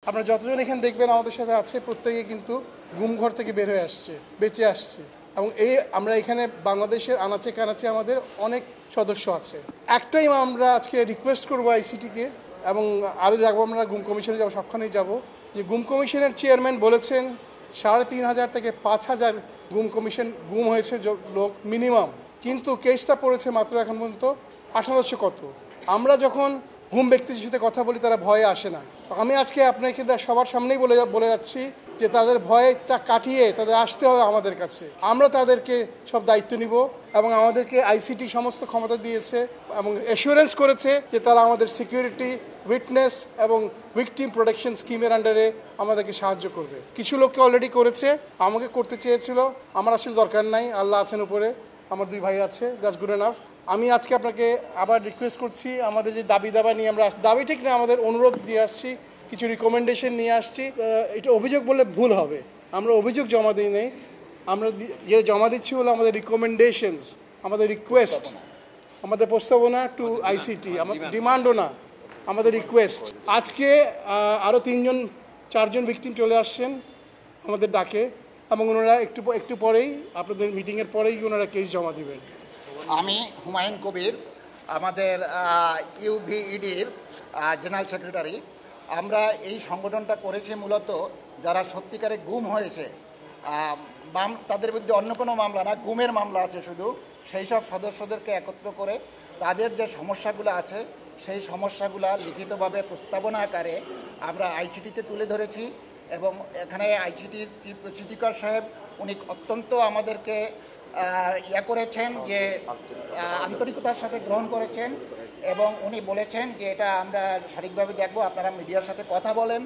আপনারা যতজন এখানে দেখবেন আমাদের সাথে আছে প্রত্যেকে কিন্তু গুমঘর থেকে বের হয়ে আসছে, বেঁচে আসছে। এবং আমরা এখানে বাংলাদেশের আনাচে কানাচে আমাদের অনেক সদস্য আছে। একটাই আমরা আজকে রিকোয়েস্ট করবো আইসিটিকে, এবং আরও যাবো, আমরা গুম কমিশনে যাবো, সবখানেই যাব, যে গুম কমিশনের চেয়ারম্যান বলেছেন 3,500 থেকে 5,000 গুম হয়েছে লোক মিনিমাম, কিন্তু কেসটা পড়েছে মাত্র এখন পর্যন্ত 1800 কত। আমরা যখন গুম ব্যক্তির সাথে কথা বলি তারা ভয়ে আসে না। আমি আজকে আপনাকে সবার সামনেই বলে যাচ্ছি যে তাদের ভয়টা কাটিয়ে তাদের আসতে হবে আমাদের কাছে। আমরা তাদেরকে সব দায়িত্ব নিব এবং আমাদেরকে আইসিটি সমস্ত ক্ষমতা দিয়েছে এবং অ্যাসুরেন্স করেছে যে তারা আমাদের সিকিউরিটি, উইটনেস এবং ভিকটিম প্রোটেকশন স্কিমের আন্ডারে আমাদেরকে সাহায্য করবে। কিছু লোককে অলরেডি করেছে, আমাকে করতে চেয়েছিল, আমার আসলে দরকার নাই, আল্লাহ আছেন উপরে, আমার 2 ভাই আছে, দ্যাটস গুড এনাফ। আমি আজকে আপনাকে আবার রিকোয়েস্ট করছি, আমাদের যে দাবি নিয়ে আমরা দাবি ঠিক না, আমাদের অনুরোধ দিয়ে আসছি, কিছু রিকমেন্ডেশন নিয়ে আসছি। এটা অভিযোগ বললে ভুল হবে, আমরা অভিযোগ জমা দিই নেই, আমরা যেটা জমা দিচ্ছি হলো আমাদের রিকমেন্ডেশনস, আমাদের রিকোয়েস্ট, আমাদের প্রস্তাবনা টু আইসিটি, আমাদের ডিমান্ডও না, আমাদের রিকোয়েস্ট। আজকে আরও 4জন ভিকটিম চলে আসছেন আমাদের ডাকে, এবং ওনারা একটু পরেই, আপনাদের মিটিংয়ের পরেই ওনারা কেস জমা দিবেন। আমি হুমায়ুন কবির, আমাদের ইউভিইডির জেনারেল সেক্রেটারি। আমরা এই সংগঠনটা করেছি মূলত যারা সত্যিকারে গুম হয়েছে, তাদের বিরুদ্ধে অন্য কোনো মামলা না, গুমের মামলা আছে শুধু, সেই সব সদস্যদেরকে একত্র করে তাদের যে সমস্যাগুলো আছে সেই সমস্যাগুলো লিখিতভাবে প্রস্তাবনা আকারে আমরা আইসিটিতে তুলে ধরেছি। এবং এখানে আইসিটির চিফ এক্সিকিউটিভ সাহেব উনি অত্যন্ত আমাদেরকে করেছেন, যে আন্তরিকতার সাথে গ্রহণ করেছেন এবং উনি বলেছেন যে এটা আমরা সঠিকভাবে দেখব, আপনারা মিডিয়ার সাথে কথা বলেন।